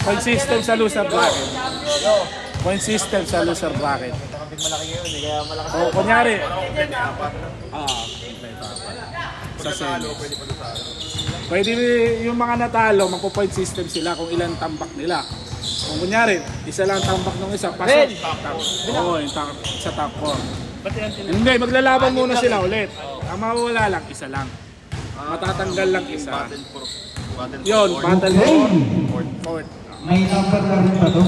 Point system sa loser bracket. Point system sa loser bracket. Malaki ngayon, kaya malakas. O, kunyari. Sa semi. Pwede yung mga natalo, magpo-point system sila kung ilang tambak nila. Kung kunyari, isa lang tambak ng isa, pasok. Oo, yung sa top 4. Hindi, maglalaban muna sila ulit. Ang mawawala lang, isa lang. Matatanggal lang isa. Yun, battle for fourth. May number na rin ba ito?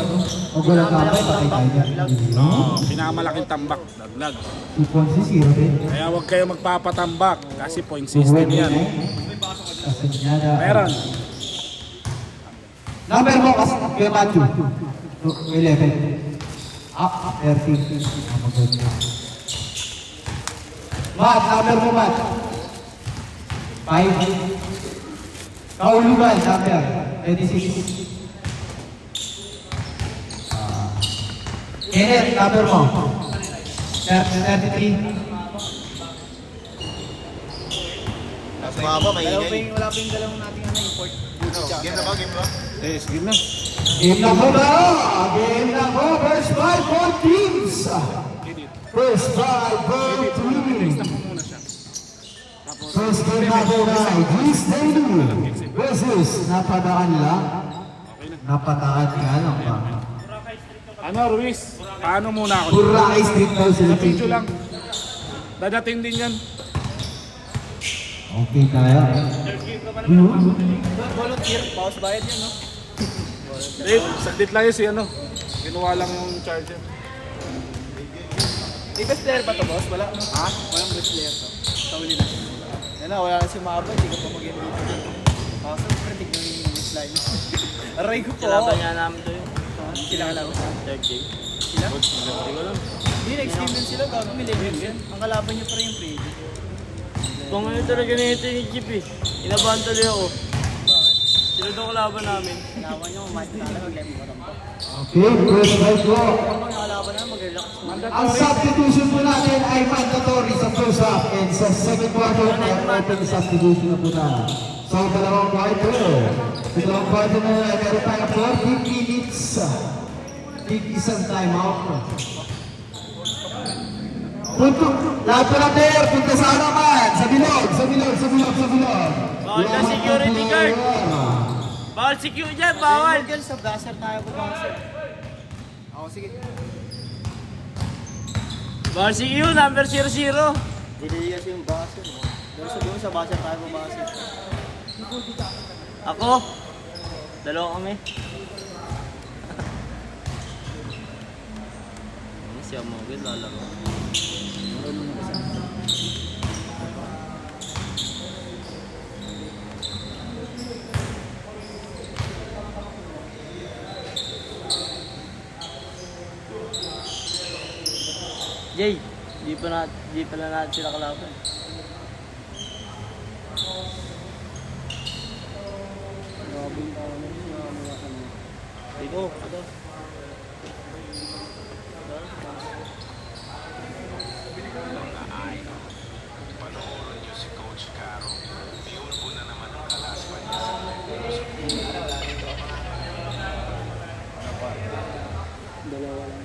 O walang number, patay tayo dyan. Oo, pinakamalaking tambak, daglag. 2.0 din. Kaya huwag kayo magpapatambak kasi point system yan. Meron. Number mo kasi kay Matthew. 11. 13. Matt, number mo Matt. 5. Kaulugan, number 26. Kenneth, number mo. 33. Mas mababa, maingay. Wala pa yung dalawang nating import. Game na ba? Game ba? Sige na. Game na po ba? Game na po. First five for teams. First five for teams. First game na po na Greece Navy versus Napadaan lang. Napadaan ka lang ba? Ano, Ruiz? Paano muna ako? Boracay Street daw sila. Video lang. Dadating din yan. Okay tayo. Volunteer, bawas bayad yan, no? Dave, saglit lang yun si ano. Kinuha lang yung charger. May best player ba to, boss? Wala, no? Ha? Walang best player to. Sa uli na. Yan na, wala na si Maba, hindi ka pa mag-MVP. Kaso, predict nyo yung slide. Aray ko po. Kalaban nga namin to yun. Sila kalaban sa Third game. sila? Hindi ko lang. Hindi, next game din sila. Gago, may level yan. Ang kalaban nyo pa rin yung pre. Kung ano talaga na ito yung Jeep eh. Inabahan tuloy ako. Sila daw kalaban namin. Kalaban nyo, mas talaga mag-level mo to. Okay, first five po. Kung mga kalaban na, mag-relax. Ang substitution po natin ay mandatory sa first half and sa second quarter ay open substitution na po na. So, dalawang quarter. Sa dalawang quarter na meron tayo 40 minutes. Isang time out. Punto, lahat po natin, punta sa harapan, sa bilog, sa bilog, sa bilog, sa bilog. Bawal na security guard. Bawal security dyan, bawal. Girl, sa buzzer tayo po buzzer. Ako, sige. Bawal si Q, number 00. Delay kasi yung buzzer. Doon sa buzzer tayo po buzzer. Ako. Dalawa kami. Si Amogel lalaro. Jay, di pala natin sila kalaban. Ito. Dalawa lang.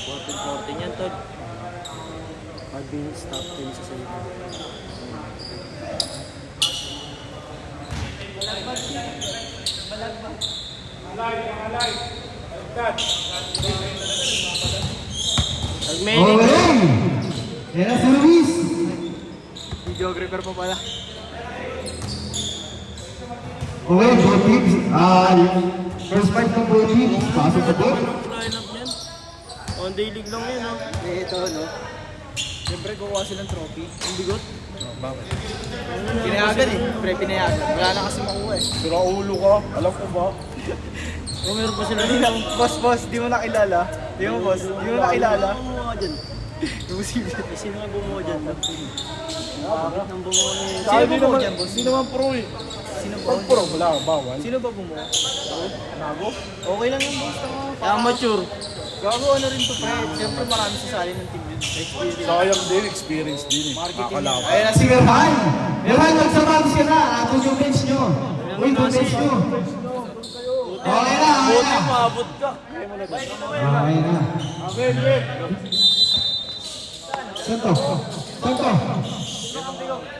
14-14 yan, Todd. 5 minutes, top 10 sa sa'yo. Nag-medic. Okay. Yan na si Luis. Videographer pa pala. Okay, both teams. First five ng both teams. Pasok na po. Line-up yan. On day league lang yan, oh. Ito, no? Siyempre, kukuha silang trophy. Yung bigot. Bakit? Pinayagan eh. Pre, pinayagan. Wala na kasi makuha eh. Sira ulo ka. Alam ko ba? Oh, meron pa sila Hindi lang, boss, di mo nakilala. Di mo, boss, di mo nakilala. Ano bumuha dyan? Imposible. Sino nga bumuha dyan? Bakit nang bumuha ni... Sino ba bumuha dyan, boss? Sino naman pro eh? Sino ba? Pag pro, wala, bawal. Sino ba bumuha? Nago? Okay lang yung boss. Amateur. Gago ano rin to, pre. Siyempre marami sasali ng team yun. Experience. Sayang din, experience din eh. Nakakalaban. Ayan na si Merhan. Merhan, magsamatis ka na. Ato yung bench nyo. Uy, yung bench nyo. umabot ka. Okay na. Okay, wait. Santo. Santo.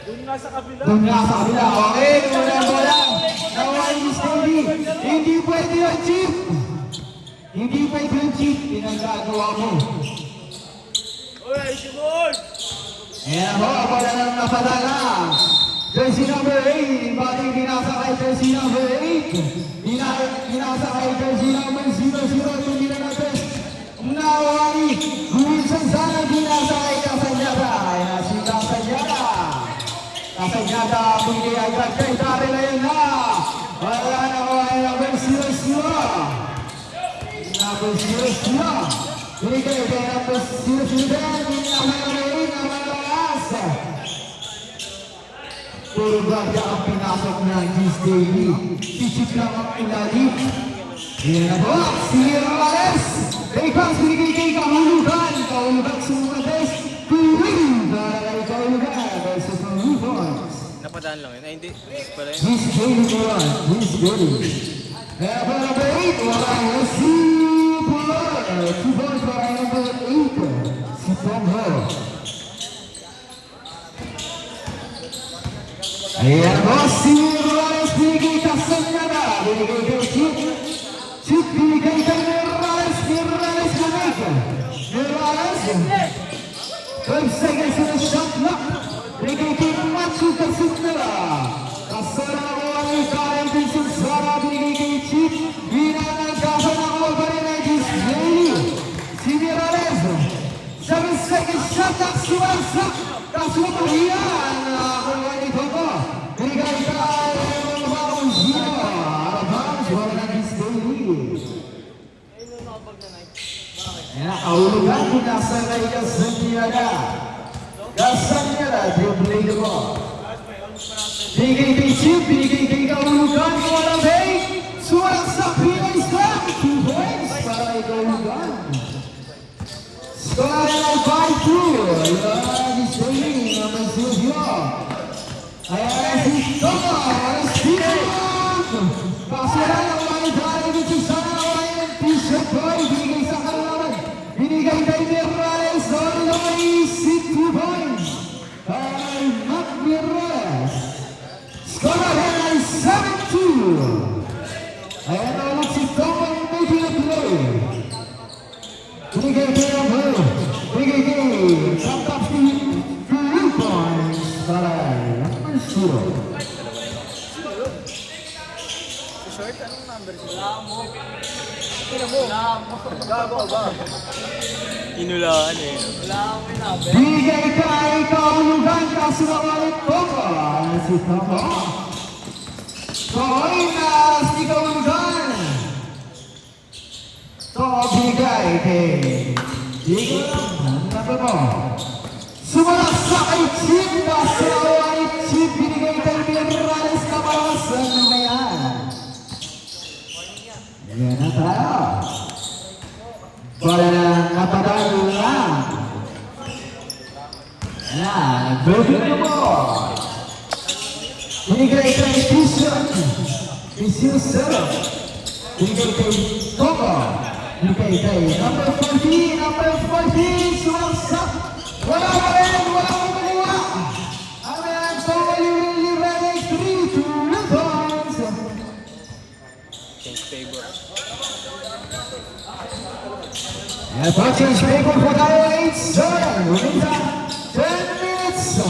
Doon nga sa kabila. Doon nga sa kabila. Okay, bola. Nawala ni Stevie. Hindi pwede yung chip. Hindi pwede yung chip. Pinagagawa mo. Uy, Simon! Ayan ho, bola ng napadala. Jersey number 8. Bating binasa kay jersey number 8. Binasa kay jersey number 00. Hindi na natin. Nawali. Wilson sana binasa kay Casanyada. Ayan si Casanyada. Casanyada. Pwede ay kay Darren na yun na. Wala na ko ay number 00. Number 00. Binigay kay number 00 din. Binasa number 8 na malakas. Puro ganda ang pinasok ng Gis Daily. Sisip lang ang ilalim. Yan na po, si Rales. Ikaw, binigay kay Kahulugan. Kahulugan sumukades. Kuwing para kay Kahulugan versus Kahulugan. Napadaan lang yun. Ay, hindi. Gis pala yun. Gis Daily po yan. Gis Daily. Kaya para number 8, wala na si Pular. 2 points para number 8. Si Tom Ho. Ayan po, si Rales binigay Casanyada. Binigay kay Chip. Chip binigay kay Rales. Rales bumig. Rales. 12 seconds in the shot clock. Binigay kay Machu Casanyada. Kasama ko ang Karen Vincent Sara. Binigay kay Chip. Binanagkasan ako pa rin ay Disney. Si Rales. 7 seconds shot clock. Suwasak. Kasumahiyan. Kung ito ko. Binigay kay Mabang Gino. Arabang. Wala na Disney. Ayan, kahulugan kung nasa kay Casanyada. Casanyada, dribble the ball. Binigay kay Chip, binigay kay kahulugan, walang bay. Suwalang sa Pinoy Slam. 2 points para kay kahulugan. Score ay 5-2. Ayan, Disney, naman Silvio. Ayan, si Tomo, alas Stephen. Pasira ng mga dahil dito sa Ryan T-shirt boy. Binigay sa kalaman. Binigay kay Mirales. All the way, 2 points. Kay Mac Mirales. Score ay 7-2. Ayan na ulit si Tomo yung making a play. Binigay kay Amor. Binigay kay Samtap Steve. 3 points para number 0. Short, anong number sila? Wala mo. Gago ba? Inulaan eh. Wala mo yung number. Bigay kay kahulugan kaso nawalit Tomo. Si Tomo. Tomoy na si kahulugan. Tomo bigay kay number mo. Sumalas sa kay Chip. Kaso nawalit Chip. Binigay kay Mirales na malasan. Ano ba yan? Yan na tayo. Bola na napadalo lang. Yan, broken na mo. Binigay kay T-shirt. T-shirt. Binigay kay Tomo. Binigay kay number 14. Number 14. Sumaksak. Wala pa rin. Wala pa maniwa. Ang yan, Tomo libre 3-2 points. Change favor. And Patrick's record for tayo 8-7. Umita 10 minutes.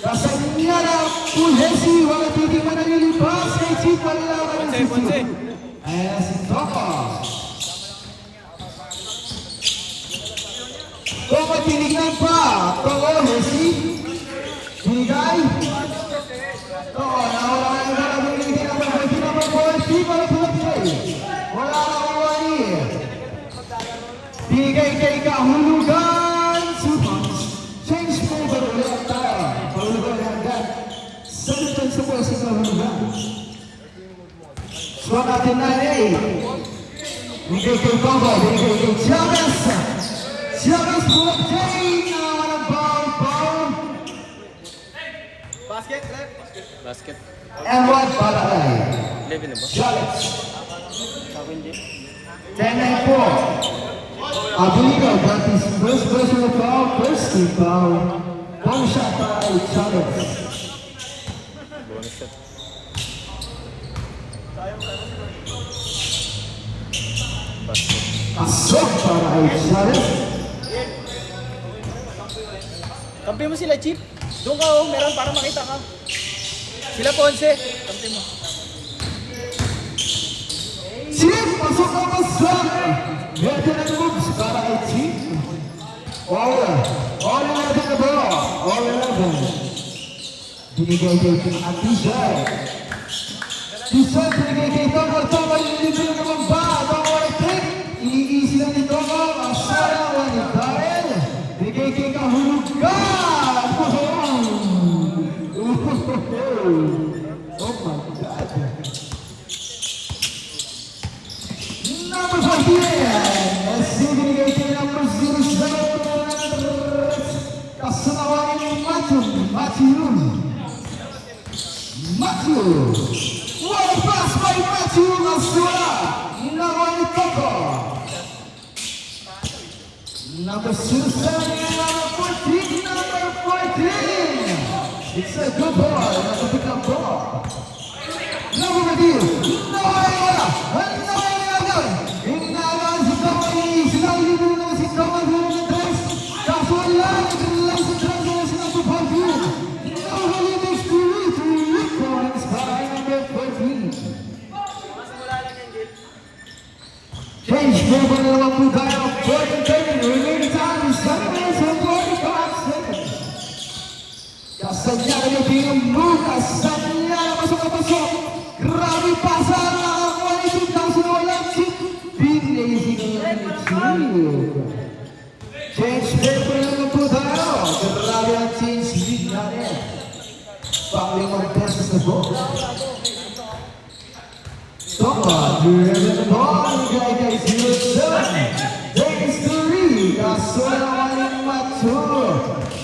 Casanyada, Pulhesi, wala titigman na nilipas. Kay Chip, wala ka ng Ponce. Ayan si Tomo. Tomo tinignan pa. Tomo, Hesi. Binigay. Tomo, nawala ka yung wala binigay number 14, number 40. Wala pinagay. Wala ka kuwani. Bigay kay kahulugan. 2 points. Change favor ulit tayo. Kahulugan hanggang 7 points sa pwesto sa kahulugan. Squad natin 9-8. Bigay kay Tomo. Bigay kay Chavez. Chavez bulak Jane. Walang ball. Basket, rep. Basket. And one para kay 11 na ba? Chavez. Sa akin din. 10-9-4. I believe that is first personal foul, first team foul. One shot by Chavez. Pasok para Chavez. Kampi mo sila, Chip. Doon ka, oh. Meron para makita ka. Sila Ponce. Kampi mo. Chip, pasok na pasok. Veteran moves para Chip. All 11 na ball. All 11. Binigay kay Atishay. Tisay, binigay kay Togo. Togo, nilibig naman ba? Togo, electric. Iniisi lang ni Togo. Asara, Wanitarin. Binigay kay Kahulugan. Oh my God. Number 14. SC binigay kay number 07. Kasanawan ni Matthew. What a pass by Matthew Masura. Nawan ni Togo. Number 07 and number 14. Number 14. It's a good ball. That's a pick up ball. Number 14. Inaagaw si Togo. Sinauli mo na si Togo. Kaso wala. Naglalay sa transfer si number 14. Nahuli makes to Rick Collins by number 14. Change move na naman po tayo. 14-10. Remaining time is 7 minutes and 45 seconds. Kasanya na yung move. Kasanya na pasok na pasok. Grabe pasa. Nakakuha ni Chip. Kaso na walang Chip. Binazing na lang ni Chip. Change move na naman po tayo. Grabe ang change lead natin. Panglimang pesos na po. Toma, driven the ball, guy kay 07. Takes the lead, kaso naman yung Matthew.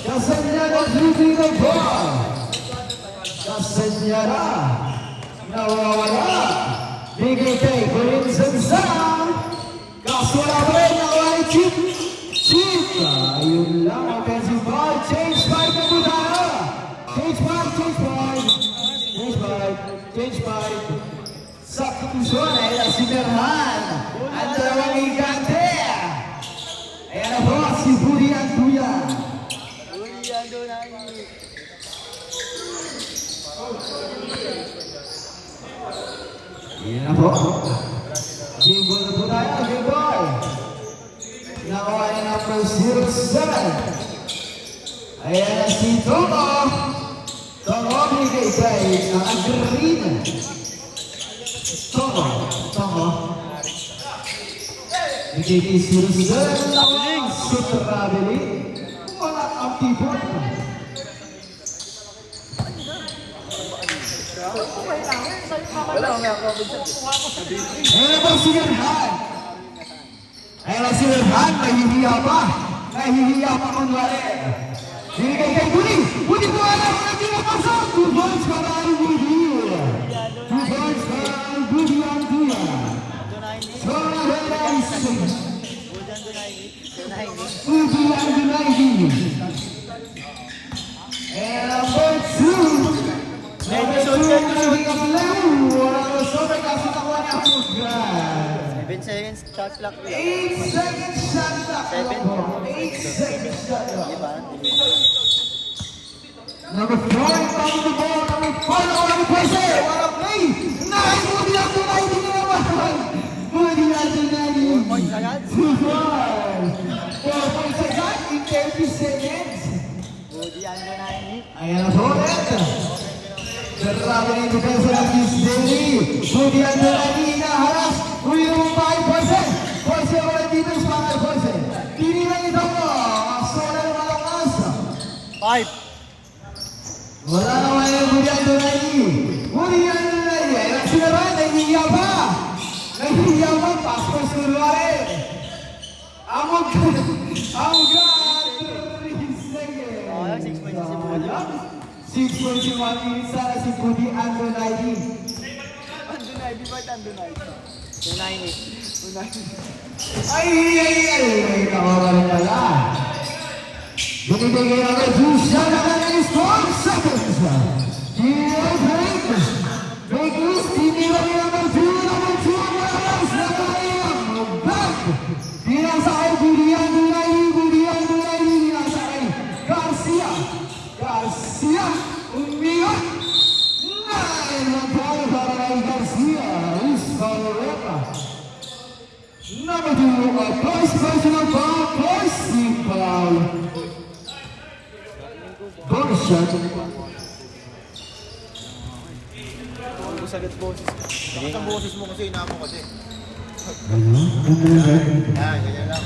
Kasanya na dribbling the ball. Kasanya na. Nawawala. Bigay kay Corinzon Sam. Kaso naman nawa ni Chip. Chip. Ayun lang, offensive ball. Change by Kabudaya. Change by. Substitution ay si Berhan. Ang dalawang higante. Ayan na po si Budi Antuya. Ayan na po. Game ball na po tayo. Game ball. Nakuha niya number 07. Ayan na si Togo. Togo binigay kay Green. Togo. Bigay kay 07. Super traveling. Wala ang tipo. Ayan po si Berhan. Nahihiya pa kunwari. Binigay kay Budi. Budi po alam kung nagpapasok. 2 points para kay Budi. 2 points para kay Budi Antuya. So, Budi Antuya. And number 2. Number 2, moving up low. Walang sobrang kasi nakuha niya ang Pugran. 7 seconds shot clock. 8 seconds shot clock. 8 seconds shot clock. Number 4, found the ball. Number 4, nakuha ni Pwese. What a play. Budi Antuya na naman. Budi Antuya. 4 points agad. 2 points. 4 points agad in 30 seconds. Budi Antuya. Ayan na po ulit. Grabe na yung depensa ng Miss Daly. Budi Antuya inaharas. Uwi naman pa kay Pwese. Pwese wala dito sa mga Pwese. Tinilang ito mo. Asola na malakas. 5. Wala naman yung Budi Antuya. Budi Antuya. Ayan sila ba? Nahihiya pa. Pasok sa luwari. Amog ka. 6 points si Budi. 6 points yung 1 minute sana si Budi Antuya. Andunay. Kunahin eh. Ay, may kawawalan pala. Binibigay agad siya na ng 4 seconds. Here, break. Break loose, tinira ni number 2, number 2, malas na kayang back. Dinasakay, Budian Dunaidi, dinasakay. Garcia, umiyak. Nine, ang talo para kay Garcia. Ispareta. Number 2, a vice personal foul, forcing foul. Bonus shot. Boses agad boses. Bakit ang boses mo kasi inamo kasi? Ano? Yan, ganyan lang.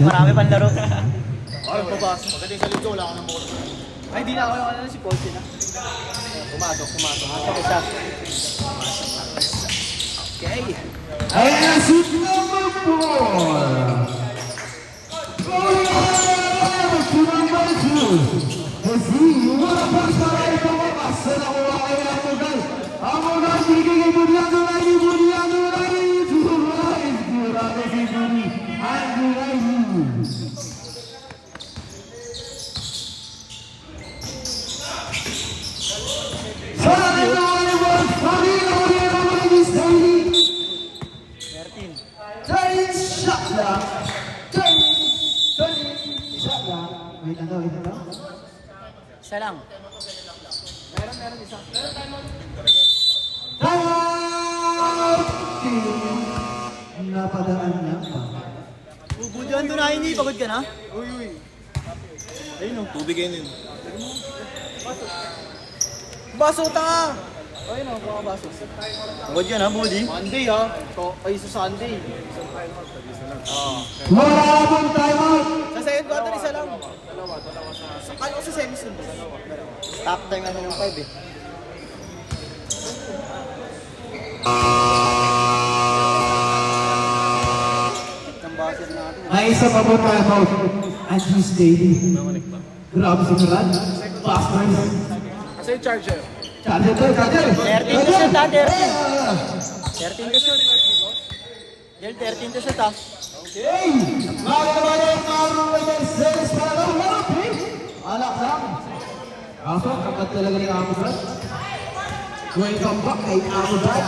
Marami pang laro. Ay, babasa. Pagdating sa lito, wala ka ng boses. Ay, di na ako yung ano si Paul sila. Pumasok. Ako isa. Okay. Ayan ang shoot number 4. Going on to number 2. Kasi wala pa sa rin pumabas sa nakuha kayo ng Amogal. Amogal, bigay Budian Dunaidi. Isa lang. Meron isa. Napadaan niya pa. Budian doon na hindi. Pagod ka na? Uy. Ayun o. Tubig yun yun. Baso tanga! Ayun o, mga baso. Pagod yan ha, Budi. Monday ha. Ay, sa Sunday. Wala pong timeout. Sa second quarter, isa lang. Dalawa. Kala ko sa semis nun. Stop time ano yung 5 eh. Ang basket natin. May isa pa po timeout. Andrews Daily. Grabe si Murat. Bastard. Kasi yung charger. Charger. 13 to shoot ha, 13 to shoot. Del, 13 to shoot ha. Okay! Naman yung Marlon Mercedes para wala pick. Anak lang. Kaso, kapat talaga ni Amo Brad. Welcome back kay Amo Brad.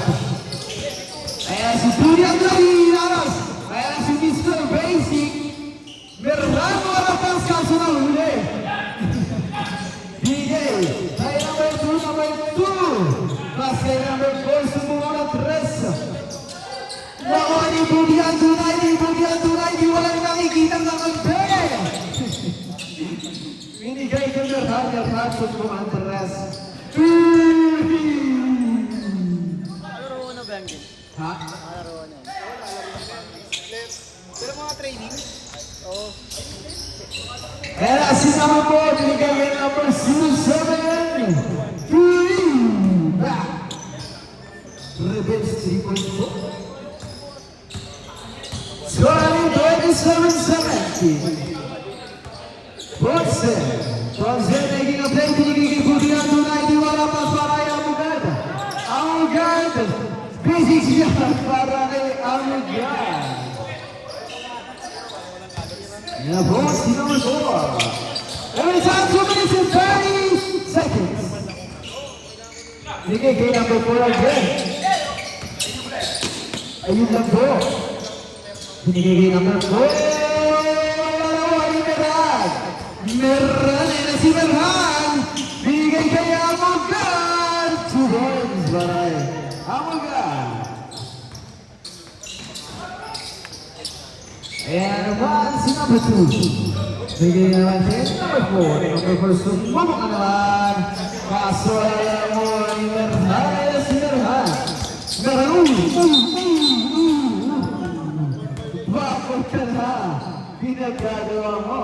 Kaya si Budian Dunaidi. Kaya si Mr. Basic. Meron wala pang kaso na huli. DJ. Kaya number 2. Basket number 4. Sumuha na 3. Nakuha ni Budian Dunaidi, walang nakikita ng kampe! Binigay ko Merhan kung Andres. Laro na ba yung game? Ha? Laro na. Pero mga training? Oo. Kaya si number 4, binigay kay number 07. Back! Reverse 3.4. Scoring 27-17. Ponce making a play, binigay kay Budian Dunaidi, wala pa para kay Amugad. Amugad! Basic siya para kay Amugad. And a bonus to number 4. Every time 2 minutes and 30 seconds. Binigay kay number 4 again. Ayun lang po. Binigay number 4. Meron na si Merhan. Binigay kay Amugad. 2 points para Amugad. And naman si number 2. Binigay naman si number 4. Number 4 sumabok na naman. Kaso alam mo ni Merhan. Si Merhan. Merhan. Bakit ka na? Pinagkagawa mo.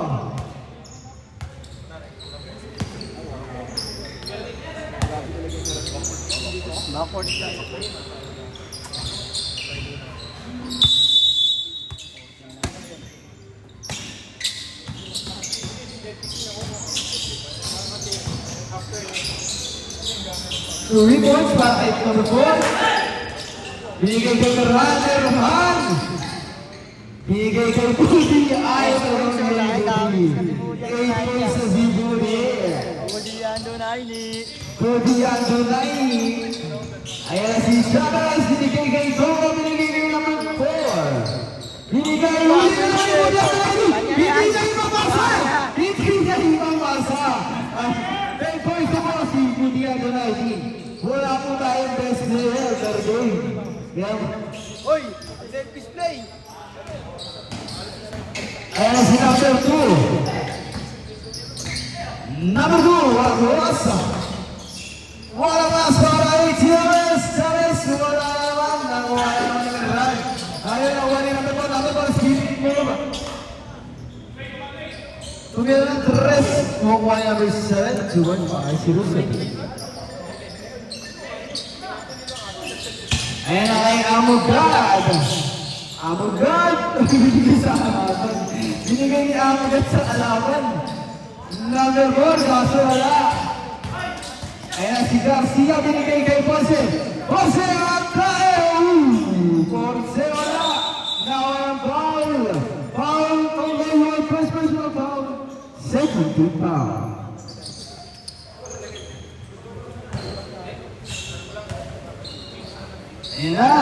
Backward lang. Two points para kay number 4. Binigay kay Merhan. Binigay kay Budi ay meron kay Budi. 8 points sa si Budi. Budi yan doon ay ni. Budi ang dunay. Ayan na si Chavez, binigay kay Togo, binigay kay number 4. Binigay ulit na kay Budi ang dunay. Binigay mabasa. Binigay mabasa. 10 points na po si Budi ang dunay. Wala po tayong best player per game. Kaya, Oy! Selfish play! ayan na si number 2. Number 2, Wagwasa. Wala mas para ATMS. Chavez, wala naman. Nakuha naman ng run. Ayun, nakuha ni number 4. Number 4, speeding move. Tumira ng 3. Kukuha ni number 7. 2-1-5, si Russell. Ayan na kay Amugad. Amugad! Binigay sa alaban. Binigay ni Amugad sa alaban. Number 4, kaso wala. Ayan na si Garcia, binigay kay Ponce. Ponce at tayo! Ponce wala. Now ang foul. Foul kung may white first personal foul. Second team foul. Ayan na.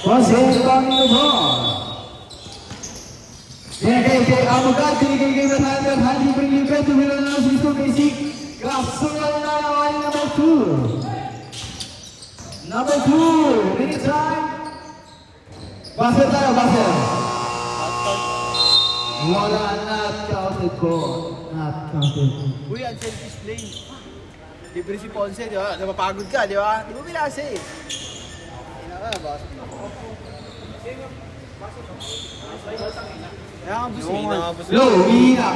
Ponce coming the ball. Binigay kay Amugad, binigay kay Bernardo. Handi bring you back to Milan si Sukesik. Kaso wala naman number 2. Number 2, minute time. Basel tayo, Basel. Wala, not counted ko. Not counted. Uy, ang selfish play. Libre si Ponce, di ba? Napapagod ka, di ba? Di mo binasa eh. Ina ka, basa mo. Kaya nga, boss. Low, Mina.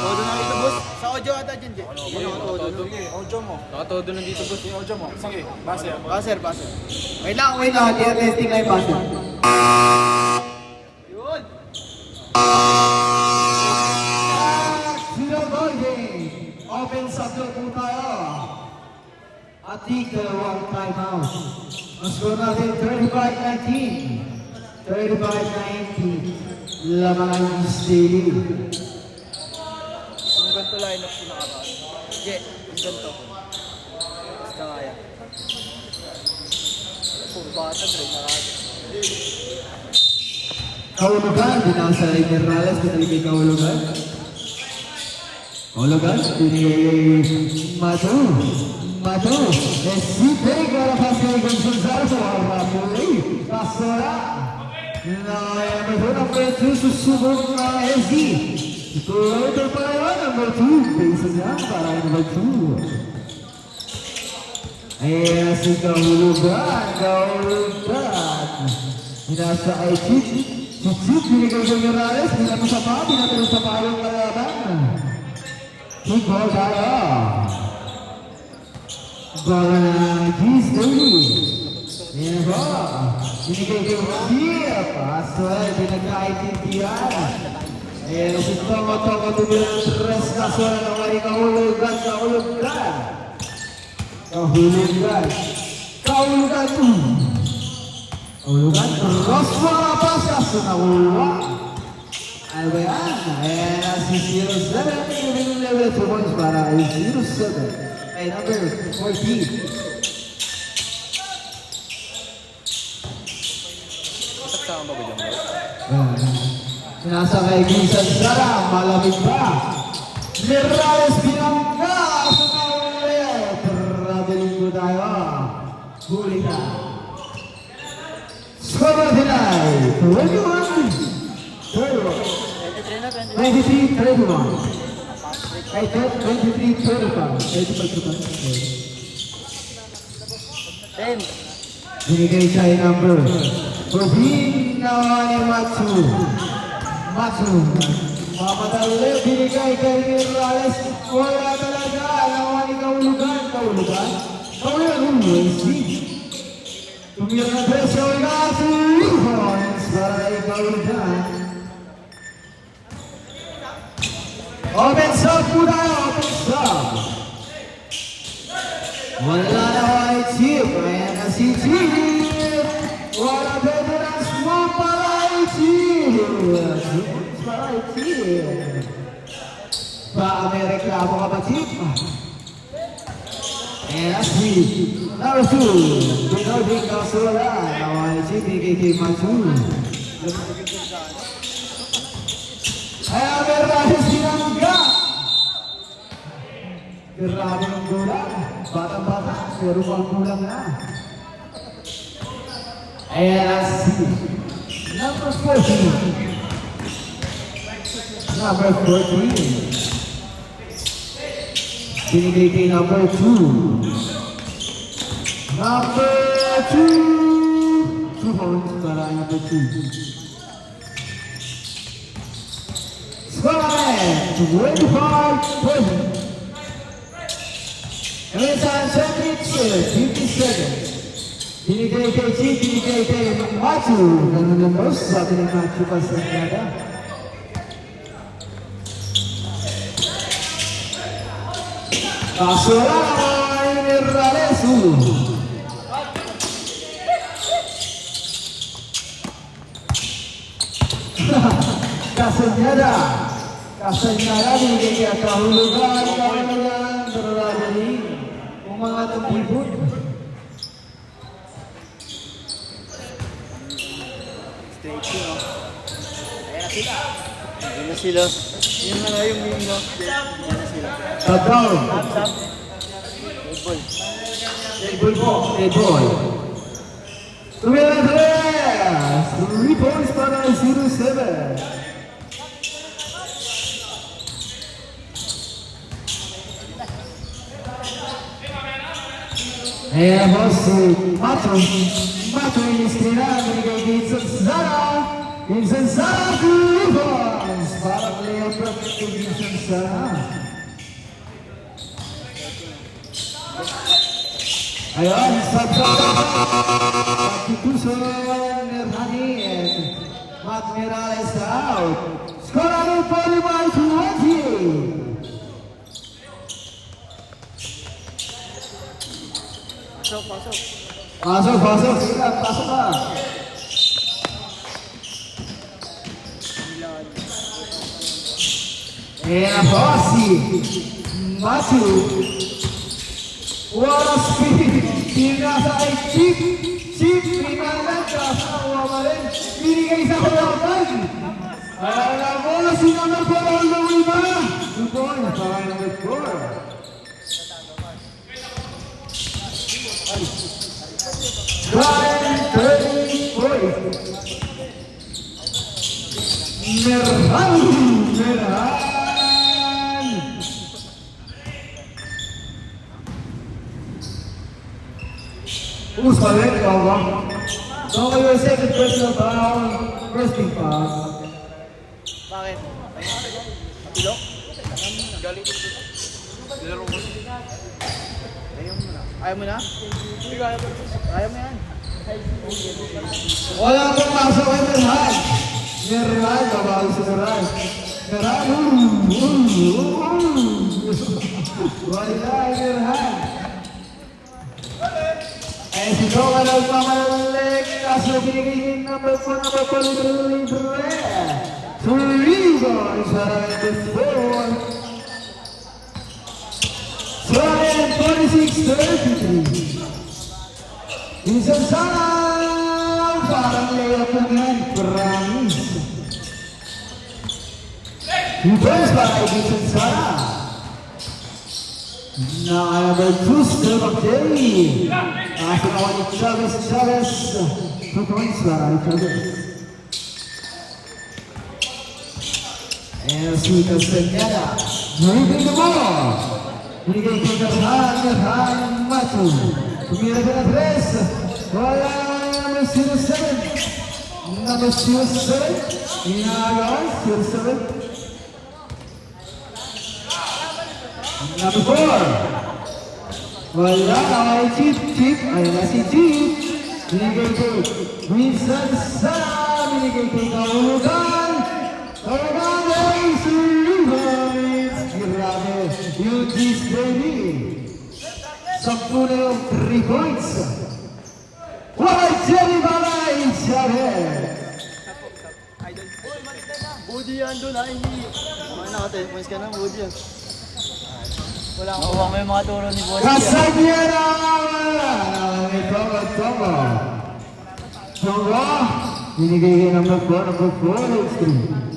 Todo na dito, boss. Sa audio ata dyan, Jen. Todo. Audio mo. Nakatodo na dito, boss. Yung audio mo. Sige, base. Baser. Wait lang, testing lang yung Basel. Yun. Zero ball game. Open subject po tayo. At dalawang timeout. Ang score natin 35-19. 35-19. Laman is daily. Yung ganito line-up ko nakaraan. Je, yung ganito. Basta kaya. Puro bata, Dre, nakaraan. Kahulugan, binasa ni Morales, pinali kay Kahulugan. Kahulugan, pinili Mato. Mato, Esite, Garapasay, Gonzalo, Rapuli, Pasora. Number 2, susubok na SG. Ito pa yun, number 2. Base niya para number 2. Ayan si Kahulugan, Kahulugan. Binasa kay Chip. Si Chip, binigay kay Morales, binatong sa pa, binatong sa pa yung kalaban. Chip, ball tayo. Ball na G's Daily. Ayan ba? Binigay kay Rodia. Paso ay pinagkaintindihan. Ayan si Tongo tumira ng 3. Kaso na naman ni Kahulugan. Kahulugan. Kahulugan. Roswell pasas na uwa. Ay ba yan? Ayan si 07. Ibigin level 2 points para ay 07. Ay number 14. Kasama ba dyan? Nasa kaibigan Sara, malamig ba? Morales binangga sa kaulit. Traveling ko tayo. Huli ka. Score deny. 23-31. Ay, 23-35. 10. Binigay tayo number 14 na ni Matsu. Matsu. Mamadali, binigay kay Morales. Wala talaga. Nawa ni Kahulugan. Kahulugan. Kahulugan. Tumira na 3 sa ulit. 3 points para kay Kahulugan. Open sub po tayo. Open sub. Wala na white chip. Ayan na si Chip. Wala veterans mo para right team. Baka may reklamo ka ba, Chip? And that's me. Number 2, Bernarding Casuala. Nawala si BKK Manchu. Kaya meron sinangga. Grabe ng gulang. Bata-bata, pero pang gulang na. And that's number 14. Number 14. Binigay kay number 2. Number 2. 2 points para number 2. Scoreline 25-20. Ngayon sa Champions 57. Binigay kay Chief, binigay kay Machu. Ganun lang boss, sabi ng Machu pa sa Canada. Casuala Miralesu. Kasanyada. Kasanyada binigay kay kahulugan kailangan berlari kung mga tumibot. Stretching, oh. Ayan na sila. Yun na nga yung meme, no? Ayan na sila. Touchdown. Good boy. Good ball. Good boy. 3 points para 07. Ayan boss, si Macho. Macho iniskina, binigay kay Sansara. Sansara, 2 points para player perfect kay Sansara. Ayan, Sansara. Pagkikuson, Nerhani, and Matt Mirales out. Scoring 45-20. Pasok. Pasok, sikat, pasok ka. Ayan po, si Machu. What a speed! Pinasa kay Chip. Chip, pinalag ka. Awa pa rin. Binigay sa kulakan. Alam mo na sinamang pa ang lawin ba? 2 points, para number 4. Brian 30 points. Merhan. Who's balik, Kawa? So, your second personal foul, first big pass. Bakit? Kapilok? Galing. Laro mo. Ayaw mo na? Hindi ko ayaw. Ayaw mo yan. Wala pong pasok kay Merhan. Merhan, babawal si Merhan. Merhan, wala, Merhan. Eh, si Joe nagpamalik. Kaso binigay number 4, number 4, libre. 3 boys para number 4. So, 46-33. Isang sana, parang layup lang yan, promise. Defense para Isang sana. Number 2, still of day. Kasi naman ni Chavez. 2 points para Chavez. And si Castañeda. Driving the ball. Binigay kay Merhan Machu. Tumira ka na 3. Wala number 07. Number 07. Inagawa, 07. Number 4. Wala, ay Chip. Ayun na si Chip. Binigay kay Winston Sara. Binigay kay Kaulugan. Kaulugan ay si Levi's. Grabe, yung display. 10 na yung 3 points. Wala, Jerry Balay. Chavez. Moody yan doon ha, hindi. Mga naka 10 points ka na, Moody yan. Wala akong Nakuha mo yung mga turo ni Boss. Kasanyera! Tomo. Tomo. Binigay kayo ng number 4 of 3.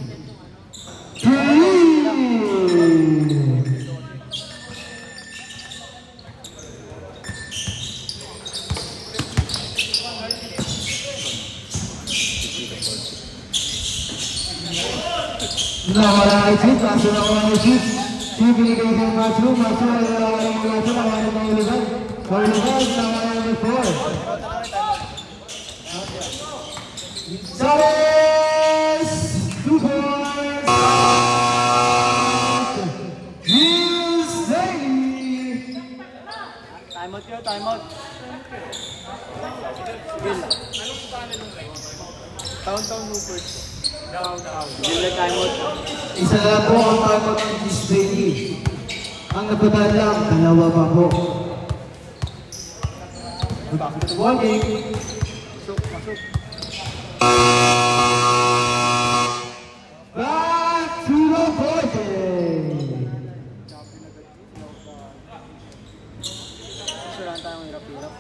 Nawala ay chip, kaso nawala ay chip. Chip binigay kayo ng Machu ay nawala yung Machu, nawala yung Maulugan. Maulugan, nawala yung 4. Sabes! 2 points! Gilles Daly! time out yun, time out. Bill. Town Rupert. Bill na time out. Isa na po ang tamang ng Gilles Daly. Ang napunta lang, dalawa pa po. Ball game. Masuk. Back to the ball game. Sure lang tayong hirap-hirap.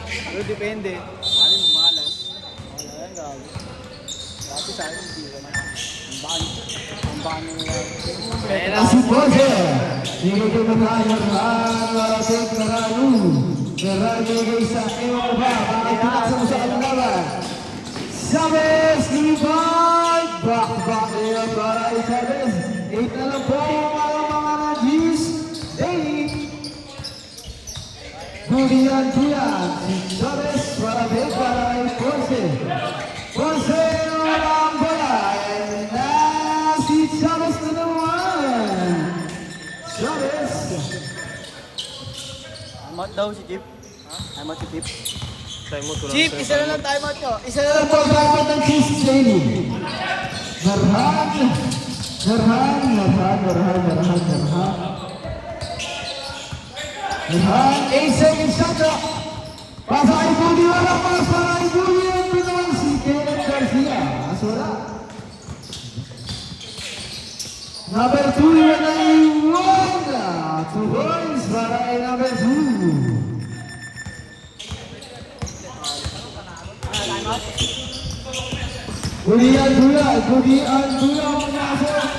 Pero depende. Mali mo malas. Wala yan, gago. Dati sa akin, hindi ka na. Ang baan mo nila. And as you pause hindi ko magkakaroon marating na rano. Naramigay sa ewan ko ba, bakit pinasa mo sa kalaban? Sabes, lumipad! Back nila para kay Sabes. 8 na lang po ang mga Nagis. Daily. Budian. Sabes, para kay Ponce. Ponce, walang bola. And si Sabes na naman. Sabes. Time out daw si Chip. Time out si Chip. Time mo tulang. Chip, isa na lang time out nyo. Isa na Ang lang po. pagkakat ng Cheese Daily. Narhan. Narhan, 8 seconds shot clock. Pasa kay Budi, wala pas para kay Budi ang pinawal si Kenneth Garcia. Asura. Number 2, yun ay 1. 2 points para kay number 2. Budian Dula ang pumasok.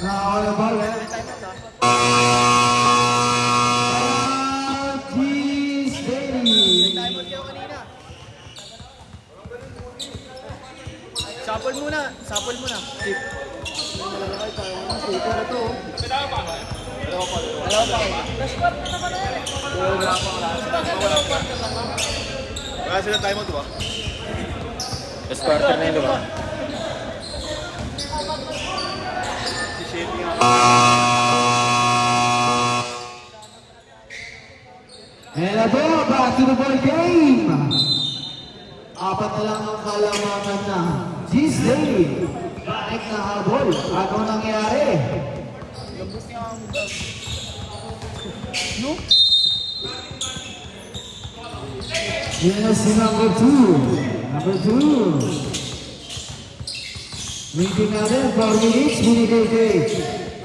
Nakawala ba? Cheese Daily. Time out kayo kanina. Sapol muna. Chip. Super na to. Dalawa pa. Wala sila time out, diba? Last quarter na yun, diba? Si Shady nga. And ito, back to the ball game. Apat na lang ang kalamangan na Cheese Daily. Balik na habol. Ano nangyari? Yun na si number 2. Waiting natin, 4 minutes, binigay kay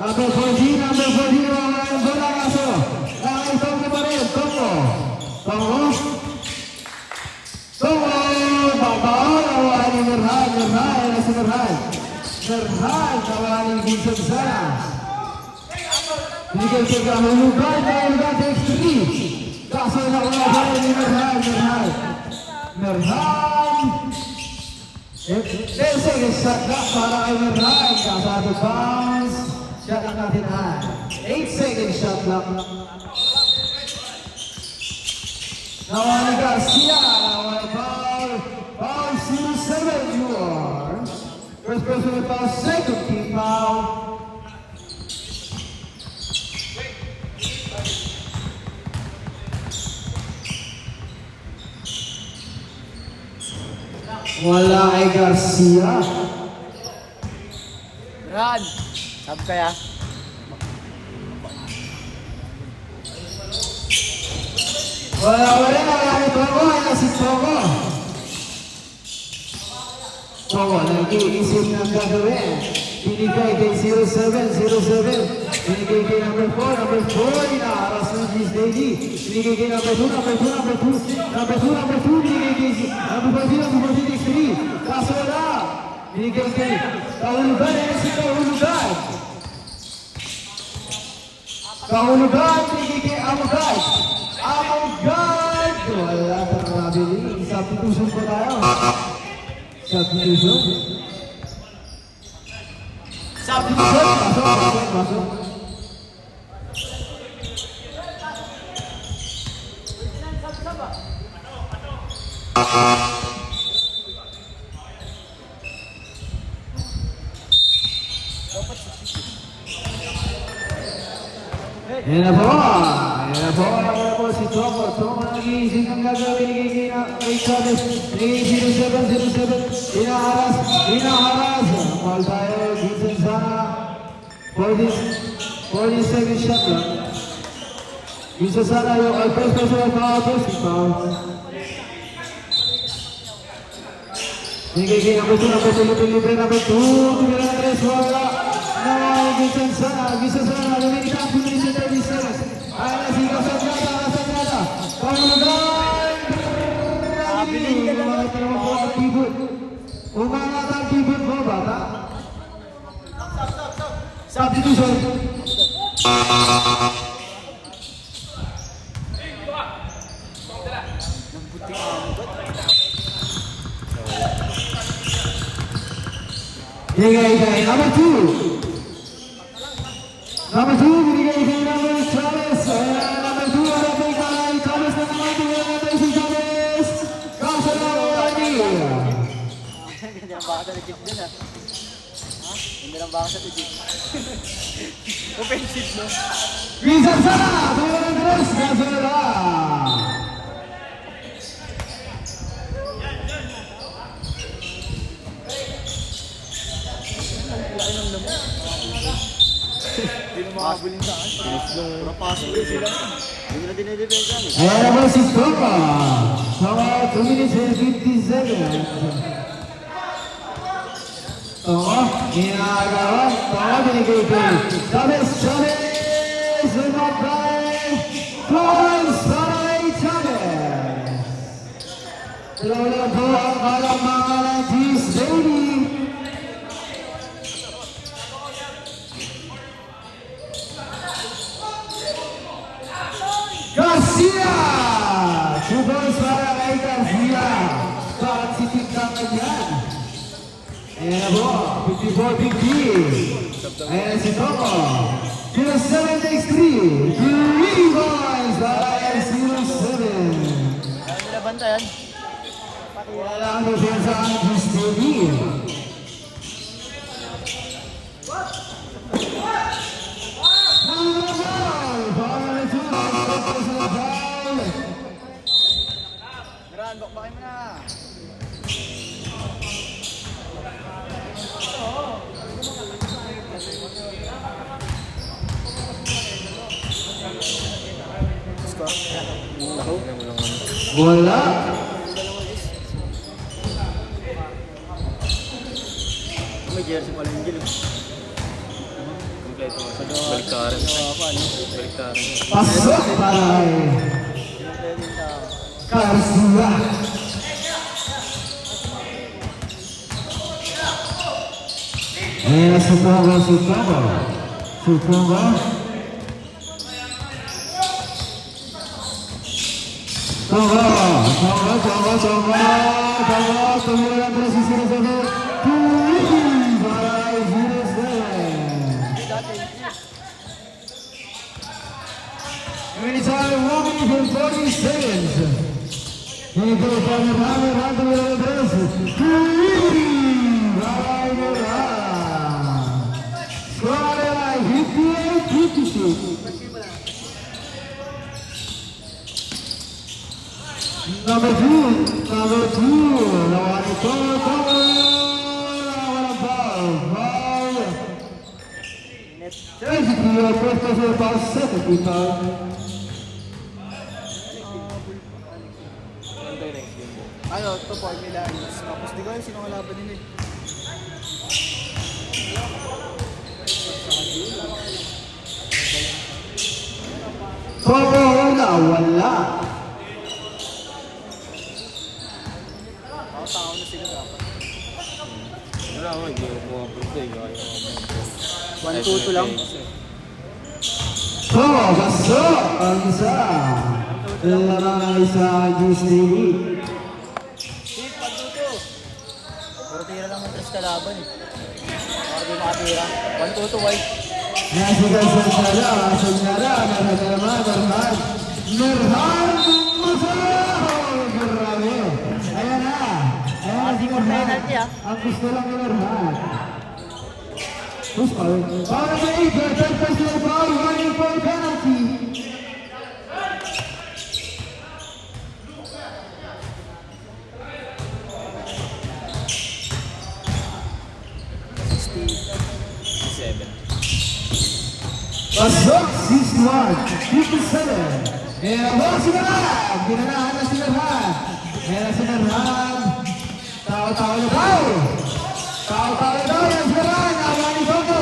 number 14, wala yung bola kaso. Nakakitong na pa rin, Tongo, babaw, nawala ni Merhan, nawala ni Vincent Sara. Binigay kay Kahulugan, Kahulugan takes 3. Kaso nawala pa rin ni Merhan. 10 seconds shot clock para kay Merhan. Kasado bounce. Shot lang natin 8 seconds shot clock. Nawala Garcia. Nawala foul. Foul 07 you are. First personal foul, second team foul. Wala kay Garcia. Run. Sab kaya. Wala kay Togo. Wala si Togo. So, nag-iisip ng gagawin. Binigay kay 0707. Binigay kay number 4. Number 4, inaharas ng G's Daily. Binigay kay number 2. Number 2, number 2. Number 2, number 2. Binigay kay number 14, number 14, next 3. Kaso wala. Binigay kay Kahulugan. Ayan si Kahulugan. Kahulugan, binigay kay Amagad. Amagad! Wala pang nabili. Substitution pa tayo. Substitution. Substitution. Pasok. Yan na po. Yan na po si Tomo. Tomo nag-iisip ng gagawin. Binigay kay Chavez. Binigay 0707. Inaharas. Mahal tayo. Vincent Sana. 40 shot lang. Vincent Sana yung first person of power. Si Pao. Binigay kay number 2. Number 2. Libre number 2. Tumira na 3. Wala. Vincent Sana. Luminitan. Ay, nasigaw sa Trata. Kahulugan! Umangat ang keyboard mo, bata. Substitution. Binigay kay number 2. Number 2, binigay kay number Chavez. Number 2, harapin kay Chavez na naman. Tingnan natin si Chavez. Kaso na wani. Ganda ng baka sa legit din ah. Ha? Ganda ng baka sa legit. Offensive no? Vincent Sana! Tingnan ng tres. Kaso na lang. Hindi na makabulin saan. Napasok din sila. Hindi nila dinidepensa. Ayan na po si Toma. Toma, 2 minutes and 50 seconds. Toma, ginagawa. Toma, binigay kay Chavez. Not by Florence Saray Chavez. Dalawa po ang kalamangan ng G's Daily. Garcia! 2 points para kay Garcia. Bakit sitigtangan yan? Ayan na po, 54-50. Ayan na si Tomo. 07 takes 3. 3 points para kay 07. Ayaw nila bantayan. Wala ang depensa ang G's Daily. Meran, bakbakin mo na. Wala. May jersey pala yung gilid. Kompleto. Baliktaran. Baliktaran. Pasok para kay Kompleto yung tao. Garcia. Ayan na Supongo. Tumira ng 3 si 07. Tuwing para kay 07. Minutes are 1 minute and 40 seconds. Ito pa marami rato ng 3. Tuwing para kay Meran. Score ay 58-56. Number 2. Lawan ito. Lawan ang foul. Basically, your first person about 70 pounds. Ano, to formula is. Tapos di ko alam sino kalaban nila eh. Formula, wala. Tao na sila dapat. Wala ko, hindi ko pumapunta eh. Kaya ako 1-2 lang. So, baso ang isa. Lamang isa GCD. Steve, pagtuto. Puro tira lang ng tres kalaban eh. Baka di makatira. 1-2 white. Nasigal sa Sara, sa Sara, naman, Merhan. Merhan, Masao! Grabe. Ayan na. Ayan na si Merhan. Ang gusto lang ni Merhan. Push power. Para sa Igor, third personal foul, running for penalty. Pasok, 61, 57. Meron mo si Merhan. Ginanahan na si Merhan. Meron si Merhan. Tao-tao na daw. Tao-tao na daw. Yan si Merhan. Awa ni Togo.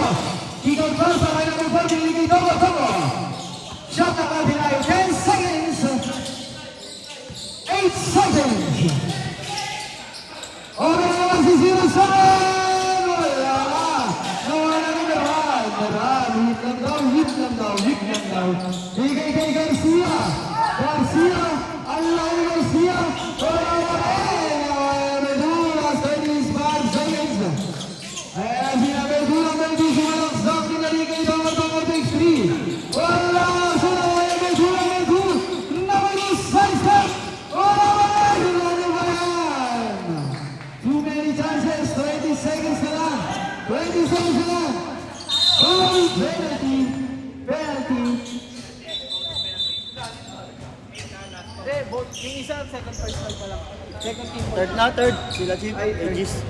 Kikon pa sa kanya ng ball. Binili kay Togo. Togo. Shot na kapilay. 10 seconds. 8 seconds. Oras naman si 0-7. Wala na. Nawala ni Merhan. Merhan. Hit lang daw. Bigay kay Garcia. Garcia. Allah ni Garcia. Wala na rin. Medula. 35 seconds. Ayan, Medula. Sumalak sa akin na rin kay Togo takes 3. Wala. Sunaway Medula. Naman step. Wala rin. Wala ba yan? Too many chances. 20 seconds na lang. 20 seconds na lang. Oh, penalty. Hindi, both. Yung isa, second personal pa lang. Second team. Third. Sila Jim. Aegis.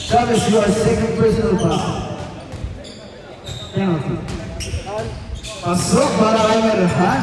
Chavez, your second personal foul. Penalty. Pasok para kay Merhan.